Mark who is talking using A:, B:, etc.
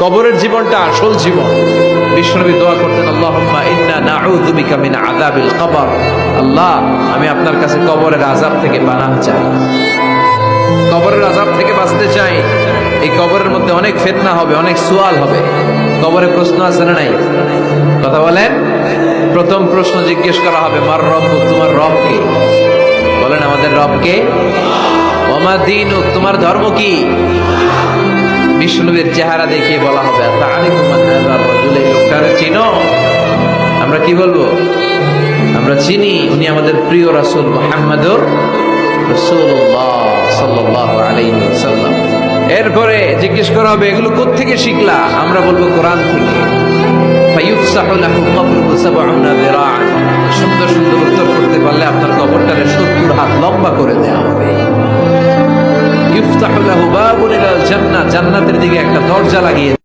A: কবরের জীবনটা আসল জীবন। বিশ্বনবী দোয়া করতেন, আল্লাহুম্মা ইন্না নাউযু বিকা মিন আযাবিল কবর। আল্লাহ, আমি আপনার কাছে কবরের আযাব থেকে পানাহ চাই, কবরের আযাব থেকে বাঁচতে চাই। এই কবরের মধ্যে অনেক ফিতনা হবে, অনেক সুয়াল হবে। কবরে প্রশ্ন আছে না নাই? কথা বলেন। প্রথম প্রশ্ন জিজ্ঞেস করা হবে, মার রব্বুক, তোমার রব কে? বলেন, আমাদের রব কে? ওয়া মা দীনুক, তোমার ধর্ম কি? বিষ্ণুবীর চেহারা দেখিয়ে বলা হবে, তারিফু মান হাযা রাজুল, এই লোকটারে চিনো? আমরা কি বলবো? আমরা চিনি, উনি আমাদের প্রিয় রাসূল মুহাম্মদুর রাসূলুল্লাহ সাল্লাল্লাহু আলাইহি ওয়াসাল্লাম। এরপরে জিজ্ঞেস করা হবে, এগুলো কোত্থেকে শিখলা? আমরা বলবো, কোরআন থেকে। ফায়ুফসাহু লাহু কবরুহু ৭০ যিরাআন, সুন্দর সুন্দর উত্তর করতে পারলে আপনার কবরটারে ৭০ হাত লম্বা করে দেয়া হবে। ইফতাহু লাহু বাবুন ইলাল জান্নাহ, জান্নাতের দিকে একটা দরজা লাগিয়ে